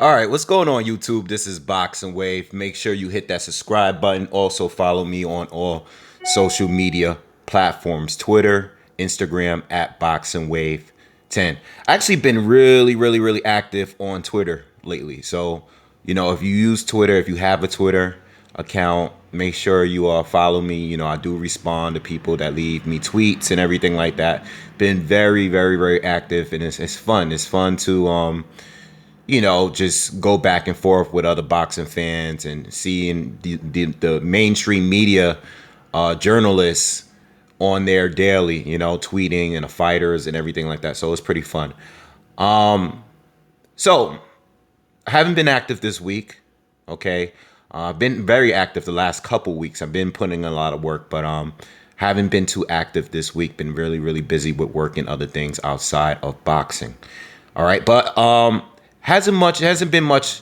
All right, what's going on, YouTube? This is BoxingWave. Make sure you hit that subscribe button. Also, follow me on all social media platforms: Twitter, Instagram at BoxingWave10. I actually been really active on Twitter lately. So, if you use Twitter, if you have a Twitter account, make sure you follow me. I do respond to people that leave me tweets and everything like that. Been very active, and it's fun. It's fun to just go back and forth with other boxing fans and seeing the mainstream media journalists on there daily, tweeting and the fighters and everything like that. So it's pretty fun. So I haven't been active this week. Okay. I've been very active the last couple weeks. I've been putting in a lot of work, but haven't been too active this week. Been really busy with work and other things outside of boxing. All right. But hasn't been much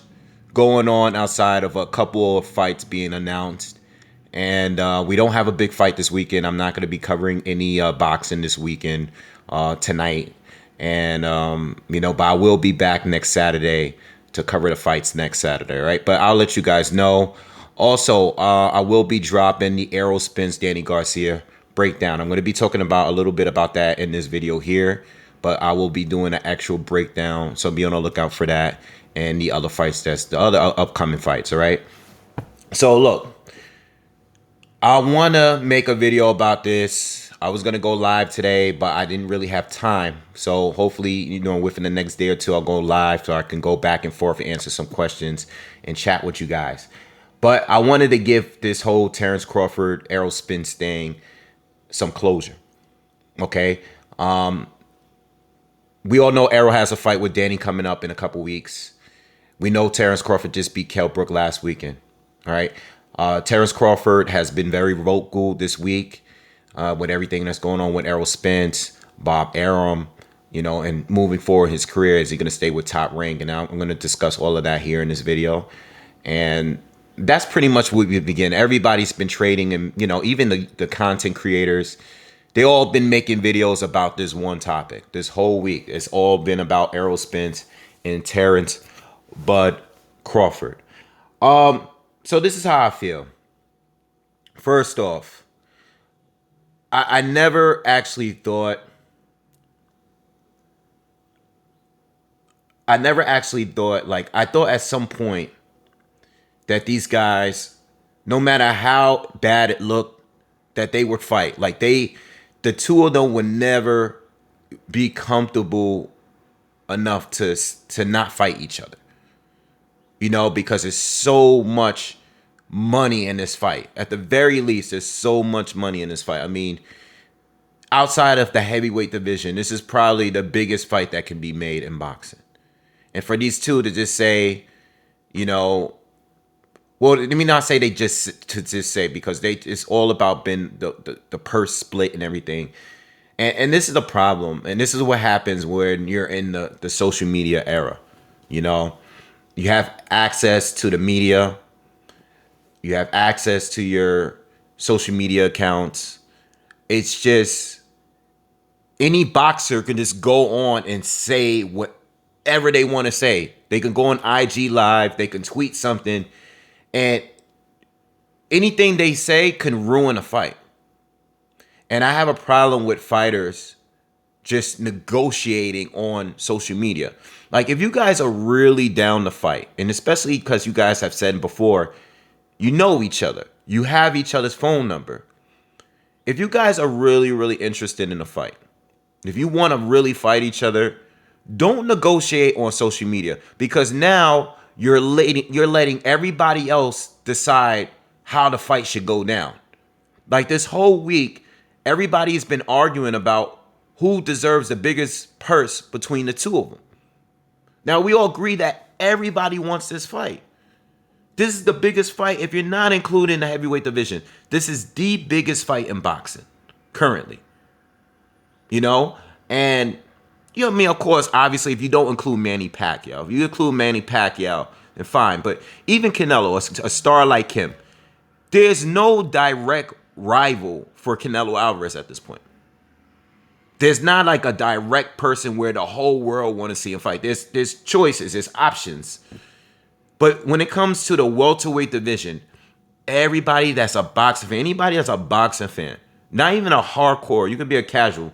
going on outside of a couple of fights being announced. And we don't have a big fight this weekend. I'm not going to be covering any boxing this weekend tonight. And, but I will be back next Saturday to cover the fights next Saturday, right? But I'll let you guys know. Also, I will be dropping the Spence Danny Garcia breakdown. I'm going to be talking about a little bit about that in this video here. But I will be doing an actual breakdown, so be on the lookout for that and the other fights, that's the other upcoming fights, all right? So look, I want to make a video about this. I was going to go live today, but I didn't really have time. So hopefully, within the next day or two, I'll go live so I can go back and forth and answer some questions and chat with you guys. But I wanted to give this whole Terrence Crawford, Spence thing some closure, okay? We all know Arrow has a fight with Danny coming up in a couple weeks. We know Terrence Crawford just beat Kell Brook last weekend. All right. Terrence Crawford has been very vocal this week with everything that's going on with Errol Spence, Bob Arum, and moving forward his career. Is he going to stay with Top Rank? And I'm going to discuss all of that here in this video. And that's pretty much where we begin. Everybody's been trading, and, even the content creators, they all been making videos about this one topic this whole week. It's all been about Errol Spence and Terrence Bud Crawford. So this is how I feel. First off, I never actually thought I thought at some point that these guys, no matter how bad it looked, that they would fight. Like the two of them would never be comfortable enough to not fight each other. Because there's so much money in this fight. At the very least, there's so much money in this fight. I mean, outside of the heavyweight division, this is probably the biggest fight that can be made in boxing. And for these two to just say, well, let me not say they just say, because it's all about being the purse split and everything. And this is the problem. And this is what happens when you're in the social media era. You have access to the media. You have access to your social media accounts. It's just any boxer can just go on and say whatever they want to say. They can go on IG Live. They can tweet something. And anything they say can ruin a fight. And I have a problem with fighters just negotiating on social media. Like, if you guys are really down to fight, and especially because you guys have said before, you know each other. You have each other's phone number. If you guys are really interested in a fight, if you want to really fight each other, don't negotiate on social media, because now you're letting everybody else decide how the fight should go down. Like, this whole week, everybody's been arguing about who deserves the biggest purse between the two of them. Now, we all agree that everybody wants this fight. This is the biggest fight. If you're not including the heavyweight division, this is the biggest fight in boxing currently. And of course, obviously, if you don't include Manny Pacquiao, if you include Manny Pacquiao, then fine. But even Canelo, a star like him, there's no direct rival for Canelo Alvarez at this point. There's not a direct person where the whole world want to see him fight. There's choices, there's options. But when it comes to the welterweight division, everybody that's a boxing fan, anybody that's a boxing fan, not even a hardcore, you can be a casual,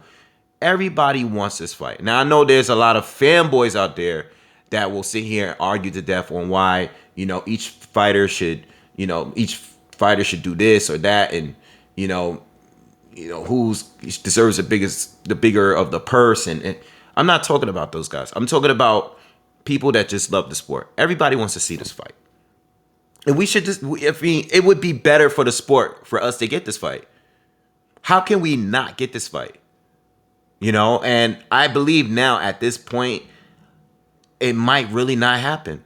everybody wants this fight. Now, I know there's a lot of fanboys out there that will sit here and argue to death on why, each fighter should do this or that, and, who's deserves the bigger of the purse. And I'm not talking about those guys. I'm talking about people that just love the sport. Everybody wants to see this fight. And we should it would be better for the sport for us to get this fight. How can we not get this fight? And I believe now at this point, it might really not happen.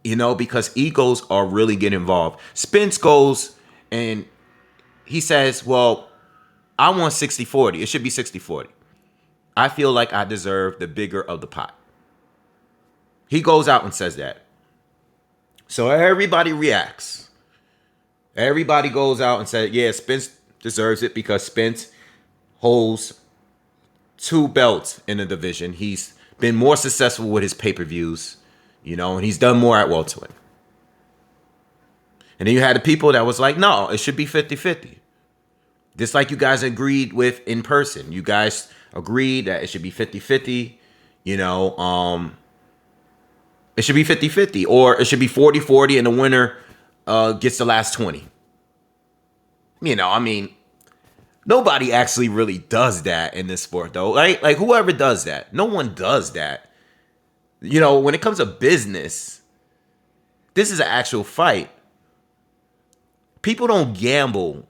Because egos are really getting involved. Spence goes and he says, well, I want 60-40. It should be 60-40. I feel like I deserve the bigger of the pot. He goes out and says that. So everybody reacts. Everybody goes out and says, yeah, Spence deserves it because Spence holds 2 belts in the division. He's been more successful with his pay-per-views, and he's done more at welterweight. And then you had the people that was like, no, it should be 50-50. Just like you guys agreed with in person. You guys agreed that it should be 50-50, it should be 50-50, or it should be 40-40 and the winner gets the last 20. Nobody actually really does that in this sport, though. Right? Like, whoever does that, no one does that. When it comes to business, this is an actual fight. People don't gamble.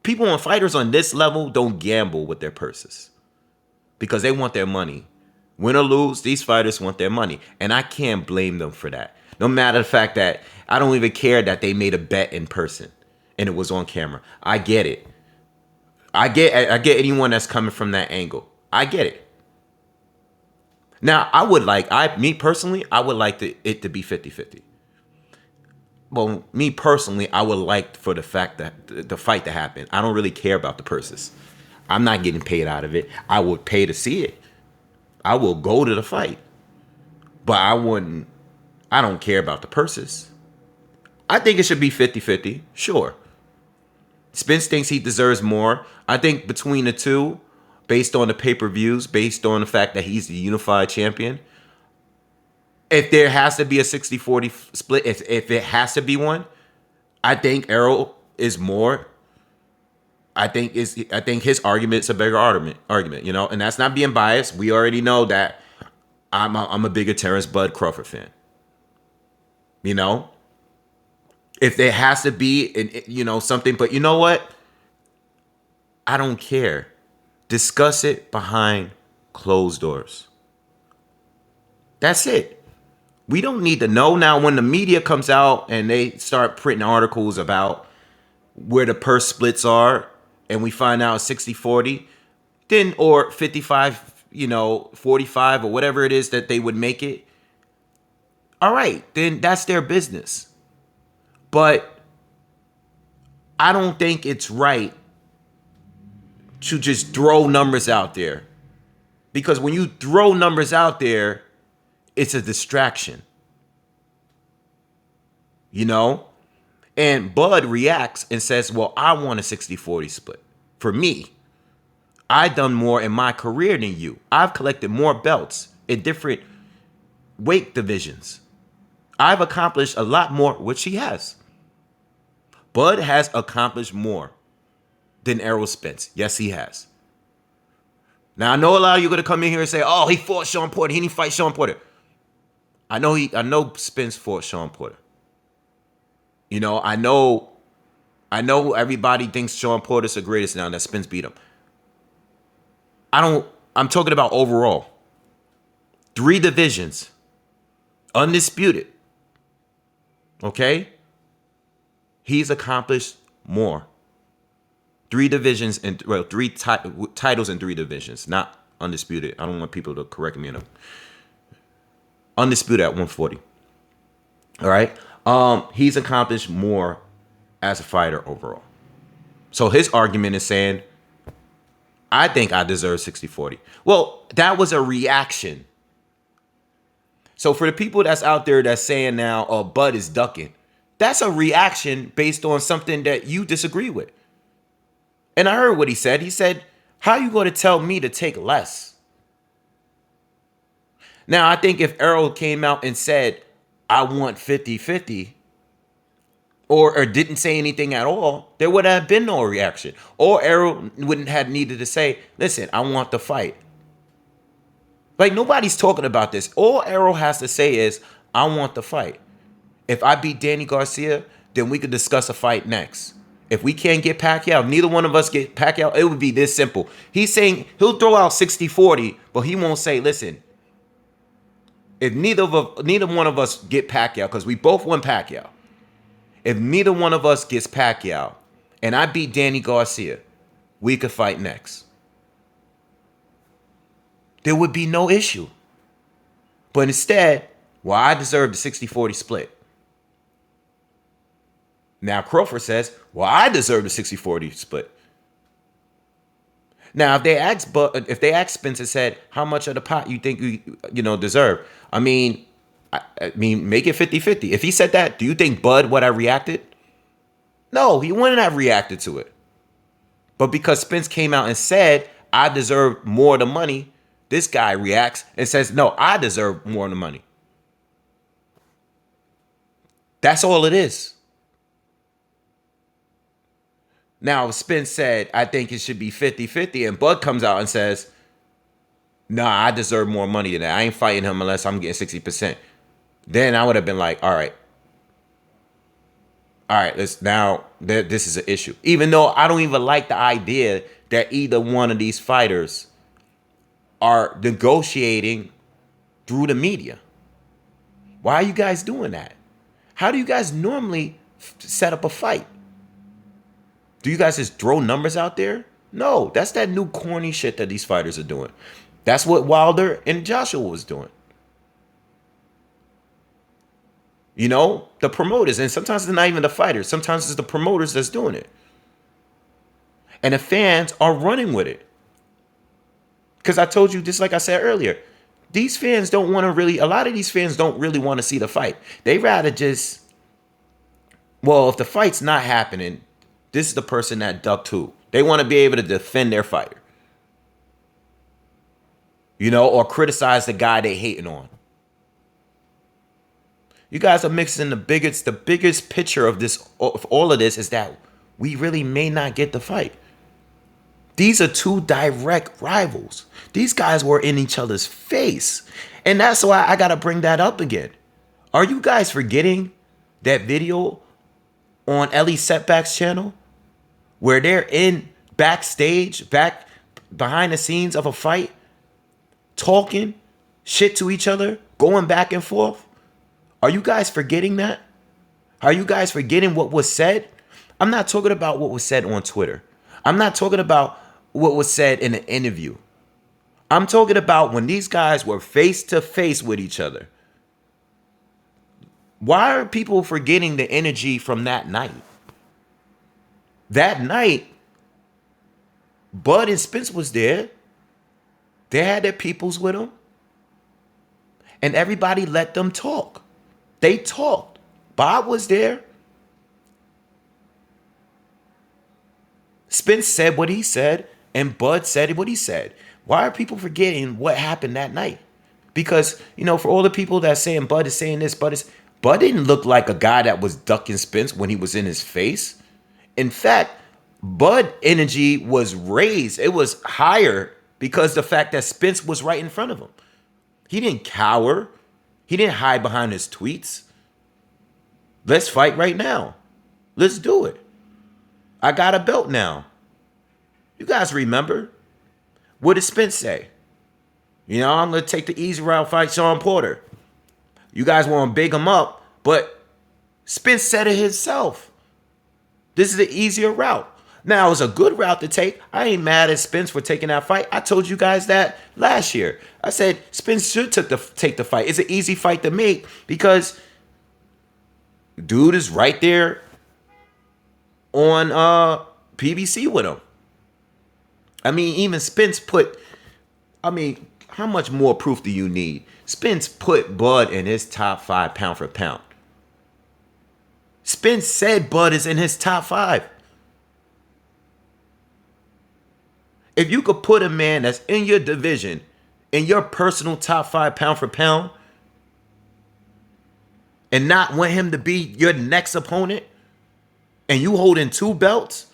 People and fighters on this level don't gamble with their purses because they want their money. Win or lose, these fighters want their money. And I can't blame them for that. No matter the fact that I don't even care that they made a bet in person and it was on camera. I get it. I get anyone that's coming from that angle. I get it. Now, I would like it to be 50-50. Well, me personally, I would like for the fact that the fight to happen. I don't really care about the purses. I'm not getting paid out of it. I would pay to see it. I will go to the fight. But I don't care about the purses. I think it should be 50-50. Sure. Spence thinks he deserves more. I think between the two, based on the pay-per-views, based on the fact that he's the unified champion, if there has to be a 60-40 split, if it has to be one, I think Errol is more. I think his argument's a bigger argument, and that's not being biased. We already know that I'm a bigger Terrence Bud Crawford fan. If there has to be something, but you know what? I don't care. Discuss it behind closed doors. That's it. We don't need to know. Now, when the media comes out and they start printing articles about where the purse splits are, and we find out 60-40, then, or 55, 45, or whatever it is that they would make it, all right, then that's their business. But I don't think it's right to just throw numbers out there. Because when you throw numbers out there, it's a distraction. And Bud reacts and says, well, I want a 60-40 split. For me, I've done more in my career than you. I've collected more belts in different weight divisions. I've accomplished a lot more, which he has. Bud has accomplished more than Errol Spence. Yes, he has. Now, I know a lot of you are going to come in here and say, oh, he fought Sean Porter. He didn't fight Sean Porter. I know Spence fought Sean Porter. I know everybody thinks Sean Porter's the greatest now that Spence beat him. I'm talking about overall. 3 divisions. Undisputed. Okay? He's accomplished more. 3 divisions and 3 titles in 3 divisions, not undisputed. I don't want people to correct me enough. Undisputed at 140. All right? He's accomplished more as a fighter overall. So his argument is saying, I think I deserve 60-40. Well, that was a reaction. So for the people that's out there that's saying now, oh, Bud is ducking, that's a reaction based on something that you disagree with. And I heard what he said. He said, how are you going to tell me to take less? Now, I think if Errol came out and said, I want 50-50, or didn't say anything at all, there would have been no reaction. Or Errol wouldn't have needed to say, listen, I want the fight. Like, nobody's talking about this. All Errol has to say is, I want the fight. If I beat Danny Garcia, then we could discuss a fight next. If we can't get Pacquiao, neither one of us get Pacquiao, it would be this simple. He's saying he'll throw out 60-40, but he won't say, listen, if neither one of us get Pacquiao, because we both want Pacquiao. If neither one of us gets Pacquiao and I beat Danny Garcia, we could fight next. There would be no issue. But instead, well, I deserve the 60-40 split. Now Crawford says, well, I deserve the 60-40 split. Now, if they ask Spence and said, how much of the pot you think you deserve? I mean, make it 50-50. If he said that, do you think Bud would have reacted? No, he wouldn't have reacted to it. But because Spence came out and said, I deserve more of the money, this guy reacts and says, no, I deserve more of the money. That's all it is. Now, if Spence said, I think it should be 50-50, and Bud comes out and says, nah, I deserve more money than that. I ain't fighting him unless I'm getting 60%. Then I would have been like, all right, this is an issue. Even though I don't even like the idea that either one of these fighters are negotiating through the media. Why are you guys doing that? How do you guys normally set up a fight? Do you guys just throw numbers out there? No, that's that new corny shit that these fighters are doing. That's what Wilder and Joshua was doing. The promoters, and sometimes it's not even the fighters. Sometimes it's the promoters that's doing it. And the fans are running with it. Because I told you, just like I said earlier, these fans don't want to really, a lot of these fans don't really want to see the fight. They rather just, well, if the fight's not happening, this is the person that ducked who. They want to be able to defend their fighter. Or criticize the guy they hating on. You guys are mixing the biggest picture of all of this is that we really may not get the fight. These are two direct rivals. These guys were in each other's face. And that's why I got to bring that up again. Are you guys forgetting that video on Ellie Setback's channel where they're in backstage, back behind the scenes of a fight, talking shit to each other, going back and forth? Are you guys forgetting that? Are you guys forgetting what was said? I'm not talking about what was said on Twitter. I'm not talking about what was said in an interview. I'm talking about when these guys were face to face with each other. Why are people forgetting the energy from that night? That night, Bud and Spence was there. They had their peoples with them. And everybody let them talk. They talked. Bob was there. Spence said what he said, and Bud said what he said. Why are people forgetting what happened that night? Because, for all the people that saying Bud is saying this, Bud didn't look like a guy that was ducking Spence when he was in his face. In fact, Bud energy was raised. It was higher because the fact that Spence was right in front of him. He didn't cower. He didn't hide behind his tweets. Let's fight right now. Let's do it. I got a belt now. You guys remember? What did Spence say? I'm going to take the easy route, fight Sean Porter. You guys want to big him up, but Spence said it himself. This is the easier route. Now, it was a good route to take. I ain't mad at Spence for taking that fight. I told you guys that last year. I said Spence should take the fight. It's an easy fight to make because dude is right there on PBC with him. I mean, even Spence put, How much more proof do you need? Spence put Bud in his top 5 pound for pound. Spence said Bud is in his top 5. If you could put a man that's in your division in your personal top 5 pound for pound and not want him to be your next opponent, and you holding 2 belts,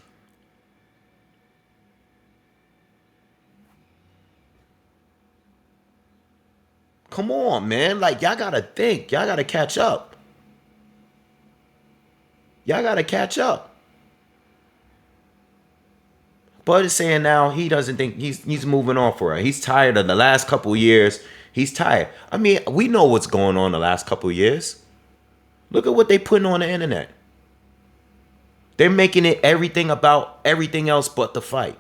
come on, man. Like, y'all gotta think. Y'all gotta catch up. Y'all gotta catch up. Bud is saying now he doesn't think he's moving on for it. He's tired of the last couple years. He's tired. I mean, we know what's going on the last couple years. Look at what they putting on the internet. They're making it everything about everything else but the fight.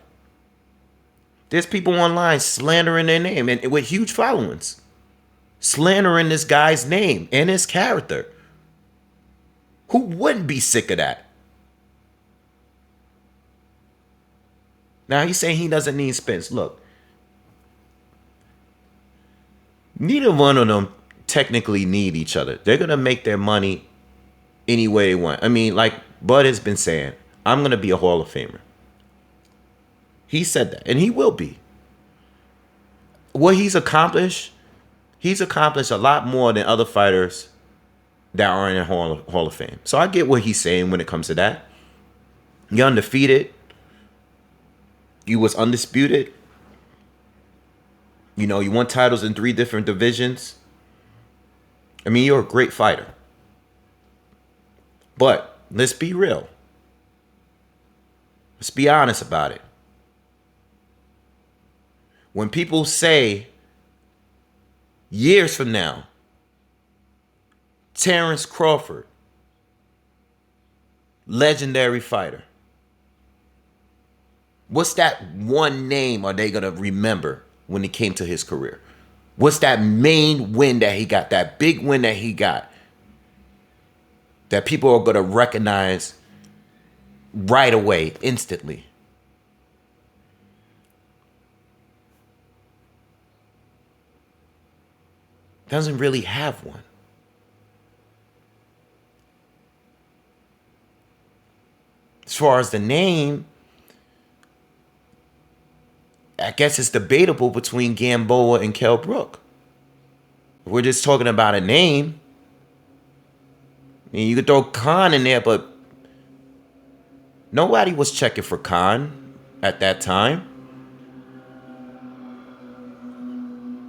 There's people online slandering their name and with huge followings. Slandering this guy's name and his character. Who wouldn't be sick of that? Now he's saying he doesn't need Spence. Look, neither one of them technically need each other. They're going to make their money any way they want. I mean, like Bud has been saying, I'm going to be a Hall of Famer. He said that, and he will be. What he's accomplished a lot more than other fighters that are in Hall of Fame. So I get what he's saying when it comes to that. You're undefeated. You was undisputed. You know, you won titles in 3 different divisions. I mean, you're a great fighter. But let's be real. Let's be honest about it. When people say years from now, Terrence Crawford, legendary fighter, what's that one name are they going to remember when it came to his career? What's that main win that he got, that big win that he got, that people are going to recognize right away, instantly? Doesn't really have one. As far as the name, I guess it's debatable between Gamboa and Kell Brook. If we're just talking about a name, I mean, you could throw Khan in there, but nobody was checking for Khan at that time.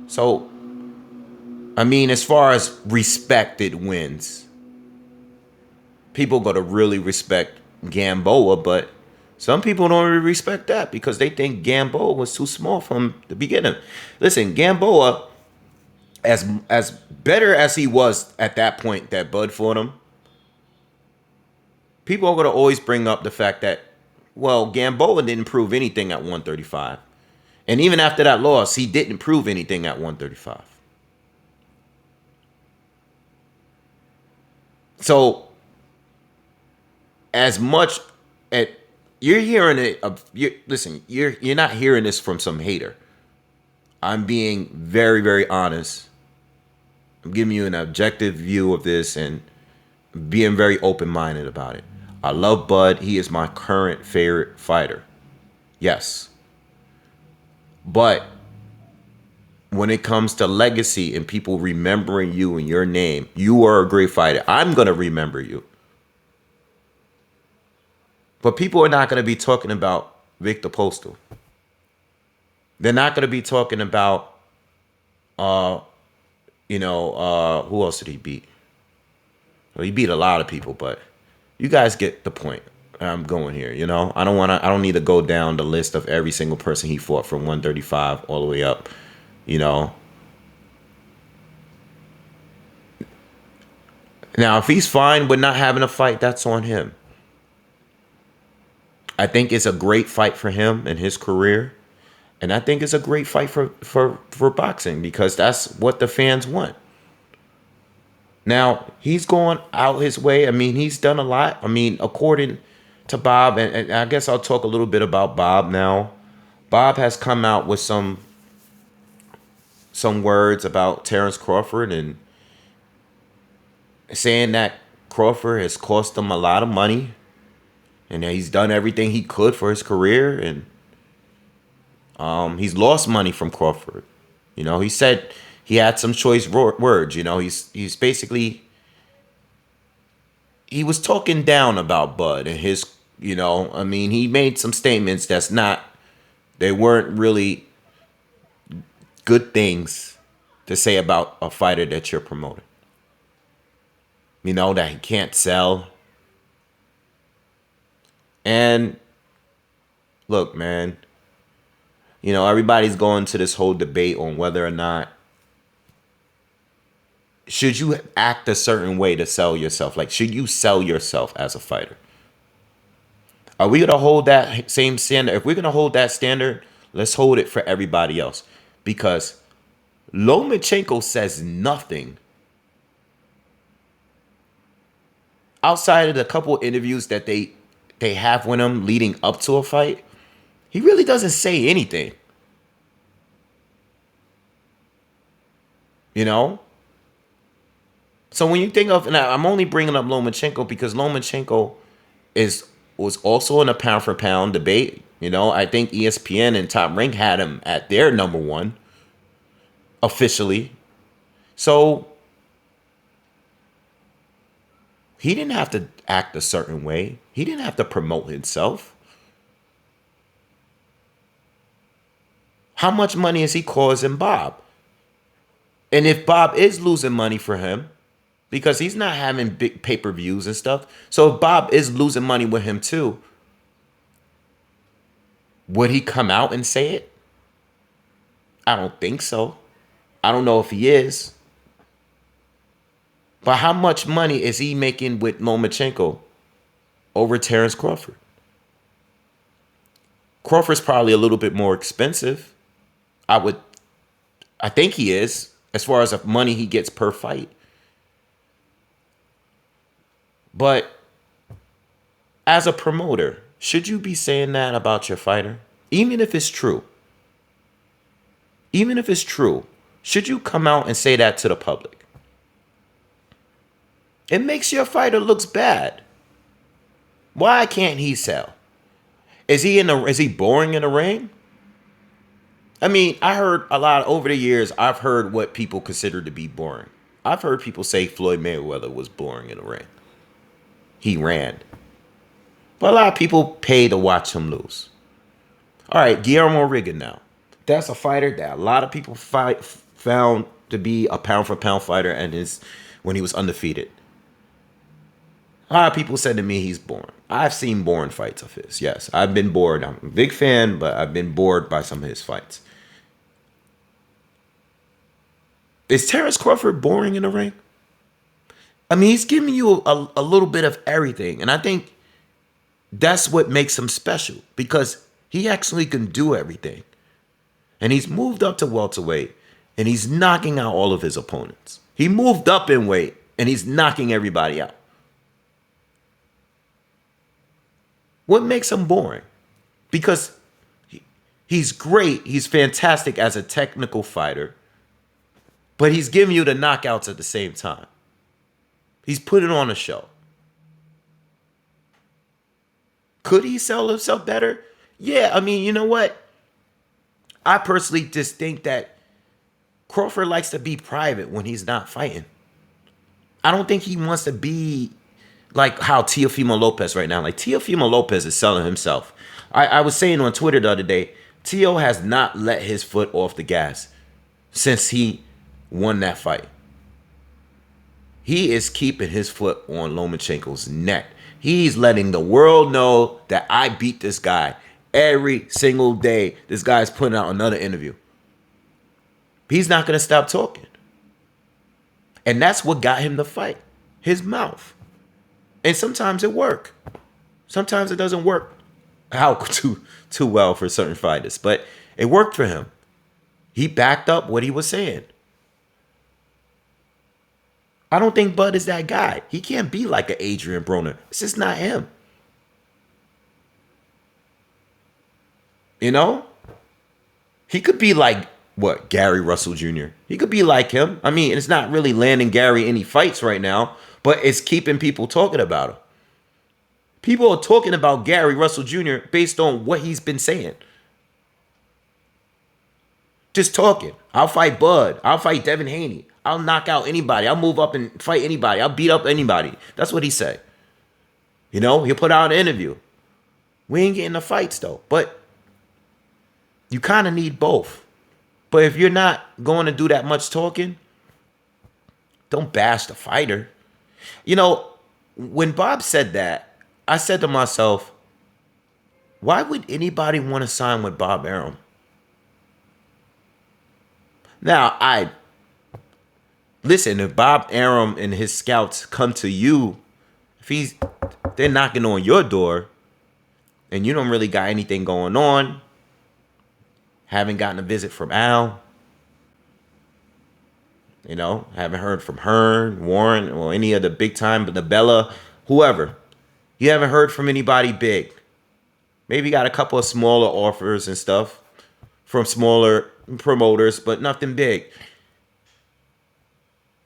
So, I mean, as far as respected wins, people got to really respect Gamboa, but some people don't really respect that because they think Gamboa was too small from the beginning. Listen, Gamboa, as better as he was at that point that Bud fought him, people are going to always bring up the fact that, well, Gamboa didn't prove anything at 135. And even after that loss, he didn't prove anything at 135. So, as much at you're hearing it, listen, you're not hearing this from some hater. I'm being very, very honest. I'm giving you an objective view of this and being very open-minded about it. I love Bud. He is my current favorite fighter. Yes. But when it comes to legacy and people remembering you and your name, you are a great fighter. I'm going to remember you. But people are not going to be talking about Victor Postal. They're not going to be talking about, who else did he beat? Well, he beat a lot of people, but you guys get the point. I'm going here, you know. I don't need to go down the list of every single person he fought from 135 all the way up, you know. Now, if he's fine with not having a fight, that's on him. I think it's a great fight for him and his career. And I think it's a great fight for boxing because that's what the fans want. Now, he's going out his way. I mean, he's done a lot. I mean, according to Bob, and I guess I'll talk a little bit about Bob now. Bob has come out with some some words about Terrence Crawford and saying that Crawford has cost him a lot of money and that he's done everything he could for his career, and he's lost money from Crawford. You know, he said he had some choice words. You know, he's basically, he was talking down about Bud and his, you know, I mean, he made some statements they weren't really good things to say about a fighter that you're promoting. You know, that he can't sell. And look, man, you know, everybody's going to this whole debate on whether or not should you act a certain way to sell yourself? Like, should you sell yourself as a fighter? Are we going to hold that same standard? If we're going to hold that standard, let's hold it for everybody else. Because Lomachenko says nothing outside of the couple interviews that they have with him leading up to a fight. He really doesn't say anything. You know? So when you think of, and I'm only bringing up Lomachenko because Lomachenko was also in a pound for pound debate. You know, I think ESPN and Top Rank had him at their number one officially. So he didn't have to act a certain way. He didn't have to promote himself. How much money is he causing Bob? And if Bob is losing money for him, because he's not having big pay-per-views and stuff, so if Bob is losing money with him too, would he come out and say it? I don't think so. I don't know if he is. But how much money is he making with Lomachenko over Terrence Crawford? Crawford's probably a little bit more expensive. I think he is, as far as the money he gets per fight. But as a promoter, should you be saying that about your fighter? Even if it's true. Even if it's true, should you come out and say that to the public? It makes your fighter looks bad. Why can't he sell? Is he boring in the ring? I mean, I heard a lot over the years. I've heard what people consider to be boring. I've heard people say Floyd Mayweather was boring in the ring. He ran. But a lot of people pay to watch him lose. All right, Guillermo Rigon now. That's a fighter that a lot of people found to be a pound-for-pound fighter and when he was undefeated. A lot of people said to me he's boring. I've seen boring fights of his. Yes, I've been bored. I'm a big fan, but I've been bored by some of his fights. Is Terrence Crawford boring in the ring? I mean, he's giving you a little bit of everything. And I think that's what makes him special, because he actually can do everything. And he's moved up to welterweight, and he's knocking out all of his opponents. He moved up in weight, and he's knocking everybody out. What makes him boring? Because he's great. He's fantastic as a technical fighter. But he's giving you the knockouts at the same time. He's putting on a show. Could he sell himself better? Yeah, I mean, you know what? I personally just think that Crawford likes to be private when he's not fighting. I don't think he wants to be like how Teofimo Lopez right now. Like, Teofimo Lopez is selling himself. I was saying on Twitter the other day, Teo has not let his foot off the gas since he won that fight. He is keeping his foot on Lomachenko's neck. He's letting the world know that I beat this guy every single day. This guy's putting out another interview. He's not going to stop talking. And that's what got him the fight. His mouth. And sometimes it works. Sometimes it doesn't work out too well for certain fighters. But it worked for him. He backed up what he was saying. I don't think Bud is that guy. He can't be like an Adrian Broner. It's just not him. You know? He could be like What, Gary Russell Jr.? He could be like him. I mean, it's not really landing Gary any fights right now, but it's keeping people talking about him. People are talking about Gary Russell Jr. based on what he's been saying. Just talking. I'll fight Bud. I'll fight Devin Haney. I'll knock out anybody. I'll move up and fight anybody. I'll beat up anybody. That's what he said. You know, he'll put out an interview. We ain't getting the fights though, but you kind of need both. But if you're not going to do that much talking, don't bash the fighter. You know, when Bob said that, I said to myself, why would anybody want to sign with Bob Arum? Now, listen, if Bob Arum and his scouts come to you, if they're knocking on your door and you don't really got anything going on, haven't gotten a visit from Al, you know, haven't heard from Hearn, Warren, or any of the big time, but the Bella, whoever. You haven't heard from anybody big. Maybe got a couple of smaller offers and stuff from smaller promoters, but nothing big.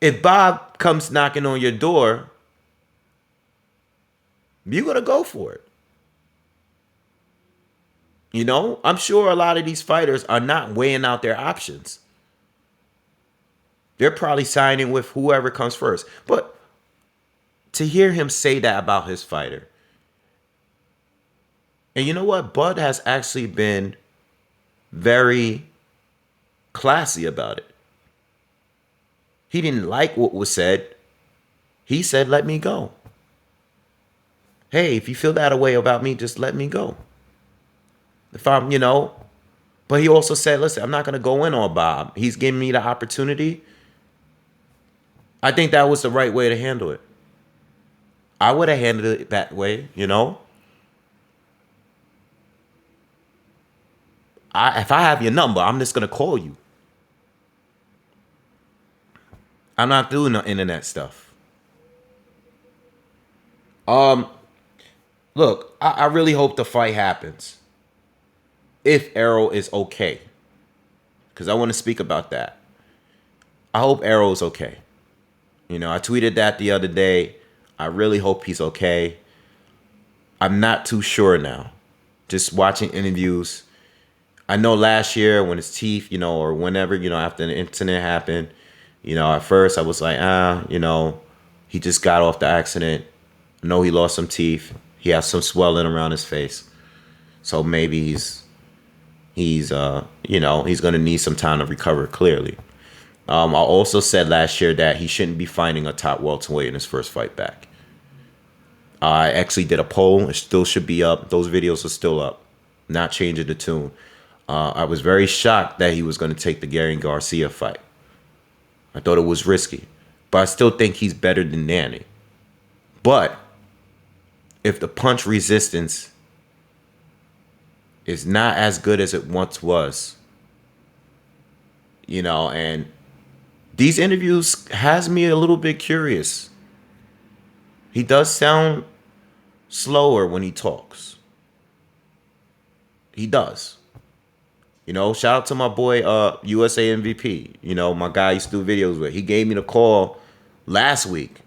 If Bob comes knocking on your door, you're going to go for it. You know, I'm sure a lot of these fighters are not weighing out their options. They're probably signing with whoever comes first. But to hear him say that about his fighter, and you know what? Bud has actually been very classy about it. He didn't like what was said. He said, let me go. Hey, if you feel that way about me, just let me go. If I'm, you know, but he also said, listen, I'm not going to go in on Bob. He's giving me the opportunity. I think that was the right way to handle it. I would have handled it that way, you know. If I have your number, I'm just going to call you. I'm not doing the internet stuff. Look, I really hope the fight happens. If Errol is okay. Because I want to speak about that. I hope Errol's okay. You know, I tweeted that the other day. I really hope he's okay. I'm not too sure now. Just watching interviews. I know last year when his teeth, you know, or whenever, you know, after the incident happened, you know, at first I was like, you know, he just got off the accident. I know he lost some teeth. He has some swelling around his face. So maybe he's you know, he's going to need some time to recover clearly. I also said last year that he shouldn't be fighting a top welterweight in his first fight back. I actually did a poll. It still should be up. Those videos are still up. Not changing the tune. I was very shocked that he was going to take the Gary Garcia fight. I thought it was risky. But I still think he's better than Danny. But if the punch resistance is not as good as it once was, you know, and these interviews has me a little bit curious. He does sound slower when he talks. He does. You know, shout out to my boy USA MVP. You know, my guy I used to do videos with. He gave me the call last week.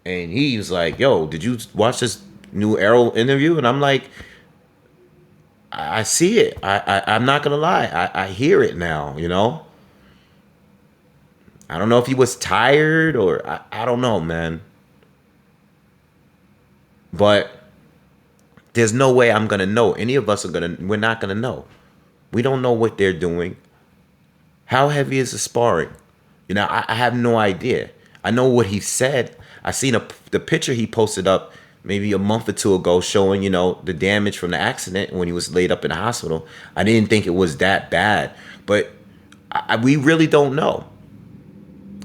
And he was like, yo, did you watch this new Errol interview? And I'm like, I see it. I'm not going to lie. I hear it now, you know. I don't know if he was tired or I don't know, man. But there's no way I'm going to know. Any of us we're not going to know. We don't know what they're doing. How heavy is the sparring? You know, I have no idea. I know what he said. I seen the picture he posted up maybe a month or two ago showing, you know, the damage from the accident when he was laid up in the hospital. I didn't think it was that bad. But we really don't know.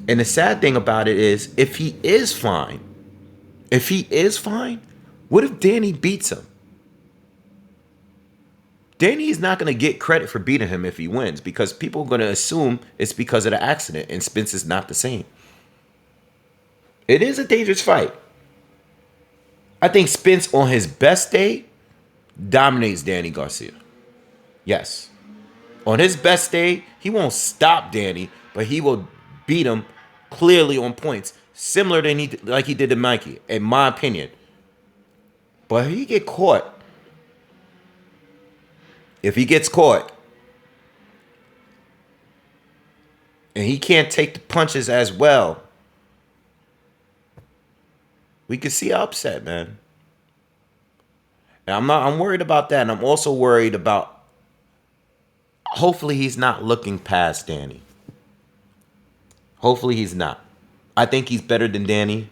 And the sad thing about it is, if he is fine, what if Danny beats him? Danny is not going to get credit for beating him if he wins, because people are going to assume it's because of the accident, and Spence is not the same. It is a dangerous fight. I think Spence on his best day dominates Danny Garcia. Yes. On his best day, he won't stop Danny, but he will beat him clearly on points, similar to like he did to Mikey, in my opinion. But if he get caught, if he gets caught, and he can't take the punches as well, we could see upset, man. And I'm worried about that. And I'm also worried about, hopefully he's not looking past Danny. Hopefully he's not. I think he's better than Danny.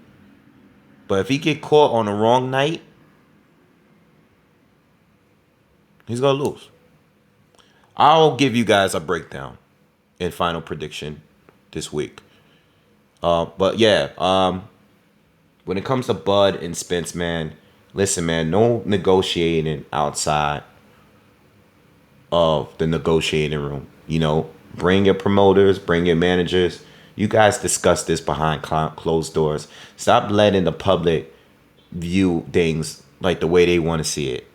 But if he get caught on the wrong night, he's going to lose. I'll give you guys a breakdown and final prediction this week. But yeah, when it comes to Bud and Spence, man, listen, man, no negotiating outside of the negotiating room. You know, bring your promoters, bring your managers. You guys discuss this behind closed doors. Stop letting the public view things like the way they want to see it.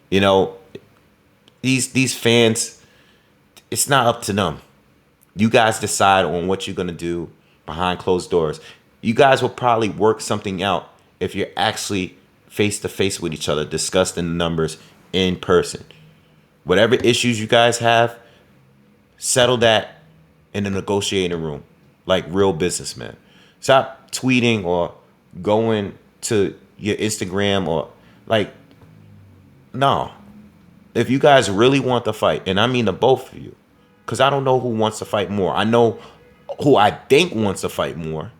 You know, these fans, it's not up to them. You guys decide on what you're going to do behind closed doors. You guys will probably work something out if you're actually face to face with each other, discussing the numbers in person. Whatever issues you guys have, settle that in the negotiating room like real businessmen. Stop tweeting or going to your Instagram or like, no. If you guys really want to fight, and I mean the both of you, because I don't know who wants to fight more. I know who I think wants to fight more.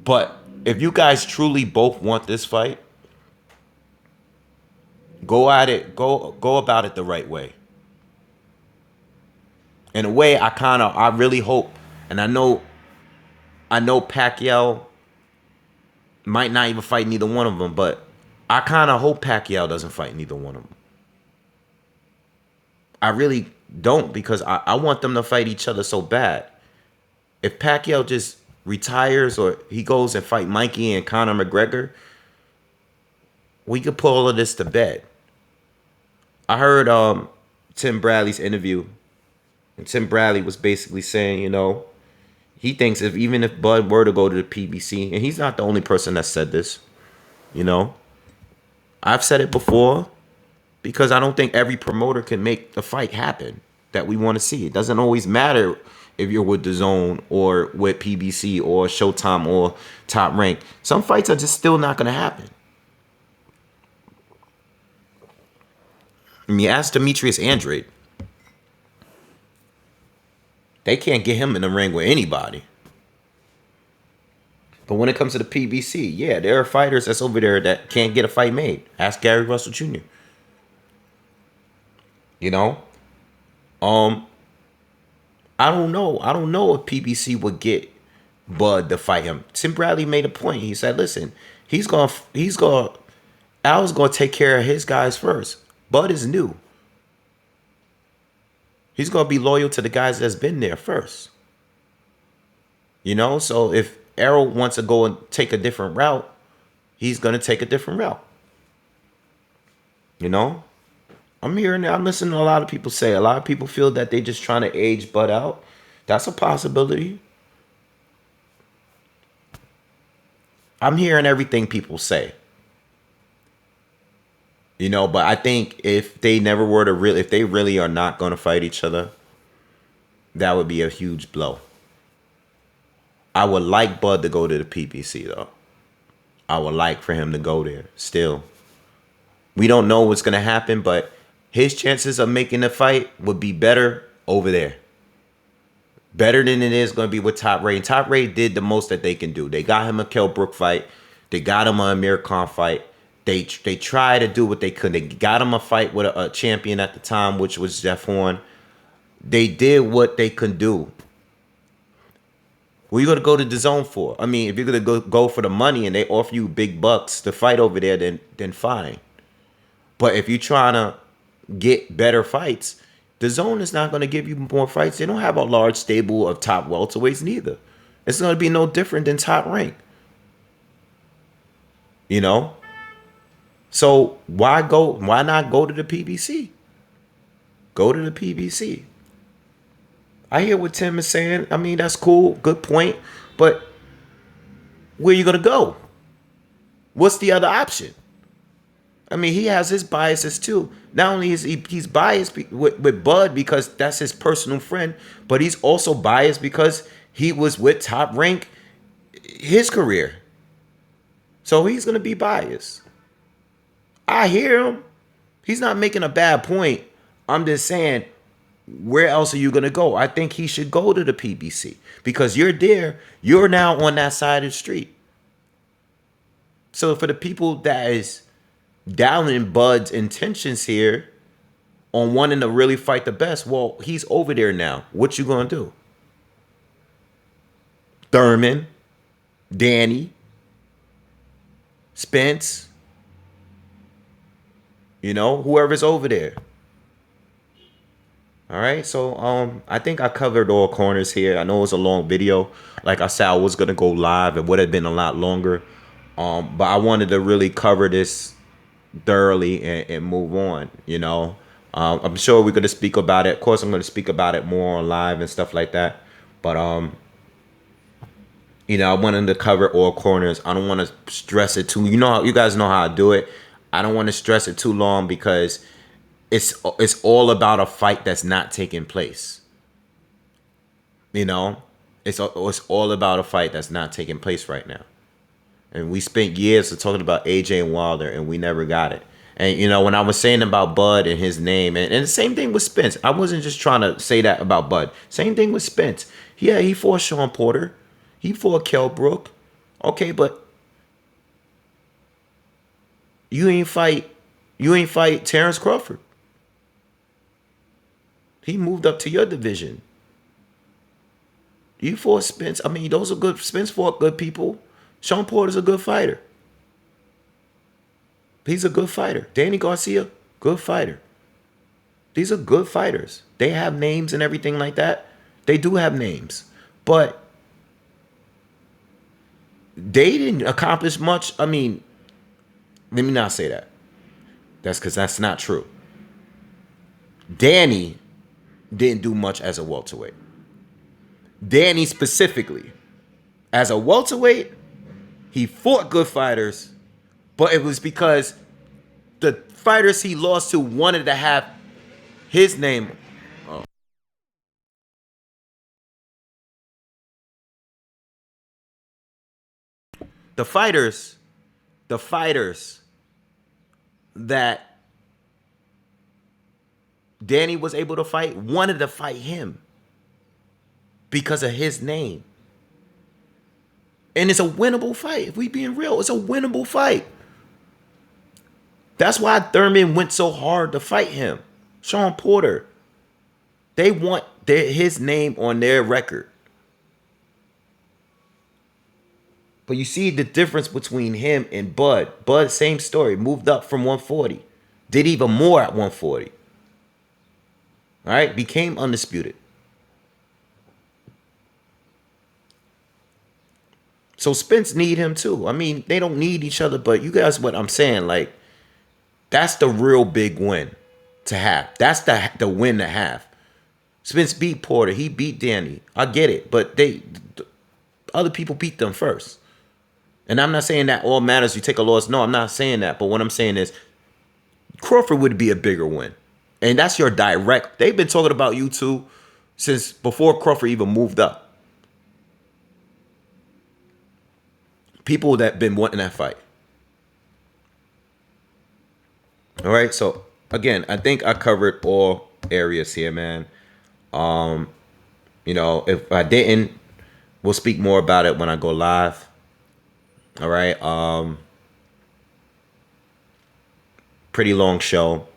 But if you guys truly both want this fight, go at it, go about it the right way. In a way, I really hope, and I know Pacquiao might not even fight neither one of them, but I kind of hope Pacquiao doesn't fight neither one of them. I really don't, because I want them to fight each other so bad. If Pacquiao just retires or he goes and fight Mikey and Conor McGregor, we could put all of this to bed. I heard Tim Bradley's interview, and Tim Bradley was basically saying, you know, he thinks even if Bud were to go to the PBC, and he's not the only person that said this, you know, I've said it before, because I don't think every promoter can make the fight happen that we want to see. It doesn't always matter if you're with DAZN or with PBC or Showtime or Top Rank. Some fights are just still not going to happen. I mean, ask Demetrius Andrade. They can't get him in the ring with anybody. But when it comes to the PBC, yeah, there are fighters that's over there that can't get a fight made. Ask Gary Russell Jr. You know? I don't know. I don't know if PBC would get Bud to fight him. Tim Bradley made a point. He said, listen, Al's gonna take care of his guys first. Bud is new. He's gonna be loyal to the guys that's been there first. You know, so if Errol wants to go and take a different route, he's gonna take a different route. You know? I'm listening to a lot of people say. A lot of people feel that they're just trying to age Bud out. That's a possibility. I'm hearing everything people say. You know, but I think if they if they really are not going to fight each other, that would be a huge blow. I would like Bud to go to the PBC, though. I would like for him to go there still. We don't know what's going to happen, but his chances of making the fight would be better over there. Better than it is going to be with Top Rank. Top Rank did the most that they can do. They got him a Kell Brook fight. They got him an Amir Khan fight. They tried to do what they could. They got him a fight with a champion at the time, which was Jeff Horn. They did what they could do. What are you going to go to DAZN for? I mean, if you're going to go for the money and they offer you big bucks to fight over there, then fine. But if you're trying to get better fights, DAZN is not going to give you more fights. They don't have a large stable of top welterweights neither. It's going to be no different than Top Rank. You know? So why not go to the PBC? Go to the PBC. I hear what Tim is saying. I mean, that's cool. Good point. But where you going to go? What's the other option? I mean, he has his biases too. Not only is he's biased with Bud because that's his personal friend, but he's also biased because he was with Top Rank his career. So he's going to be biased. I hear him. He's not making a bad point. I'm just saying, where else are you going to go? I think he should go to the PBC because you're there. You're now on that side of the street. So for the people that is doubting Bud's intentions here on wanting to really fight the best, well, he's over there now. What you going to do? Thurman, Danny, Spence, whoever's over there. All right, so I think I covered all corners here. I know it was a long video. Like I said, I was gonna go live. It would have been a lot longer, but I wanted to really cover this thoroughly and move on. I'm sure we're gonna speak about it. Of course, I'm gonna speak about it more on live and stuff like that. But I wanted to cover all corners. I don't want to stress it too. You guys know how I do it. I don't want to stress it too long because it's all about a fight that's not taking place. It's all about a fight that's not taking place right now. And we spent years talking about AJ and Wilder, and we never got it. And when I was saying about Bud and his name, and the same thing with Spence. I wasn't just trying to say that about Bud. Same thing with Spence. Yeah, he fought Sean Porter. He fought Kell Brook. Okay, but you ain't fight Terrence Crawford. He moved up to your division. You fought Spence. I mean, those are good. Spence fought good people. Sean Porter's a good fighter. He's a good fighter. Danny Garcia, good fighter. These are good fighters. They have names and everything like that. They do have names. But they didn't accomplish much. I mean, let me not say that. That's because that's not true. Danny didn't do much as a welterweight. Danny specifically, as a welterweight, he fought good fighters, but it was because the fighters he lost to wanted to have his name. The fighters that Danny was able to fight wanted to fight him because of his name. And it's a winnable fight. If we being real, it's a winnable fight. That's why Thurman went so hard to fight him. Sean Porter. They want his name on their record. But you see the difference between him and Bud. Bud, same story. Moved up from 140. Did even more at 140. All right? Became undisputed. So Spence need him too. I mean, they don't need each other, but you guys, what I'm saying, like, that's the real big win to have. That's the win to have. Spence beat Porter. He beat Danny. I get it, but other people beat them first. And I'm not saying that all matters. You take a loss. No, I'm not saying that. But what I'm saying is Crawford would be a bigger win. And that's your direct. They've been talking about you two since before Crawford even moved up. People that been wanting that fight. All right. So again, I think I covered all areas here, man. If I didn't, we'll speak more about it when I go live. All right. Pretty long show.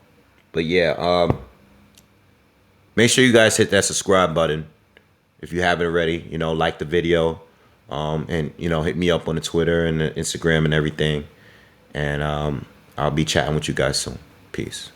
But yeah, make sure you guys hit that subscribe button if you haven't already. Like the video. And hit me up on the Twitter and the Instagram and everything. And I'll be chatting with you guys soon. Peace.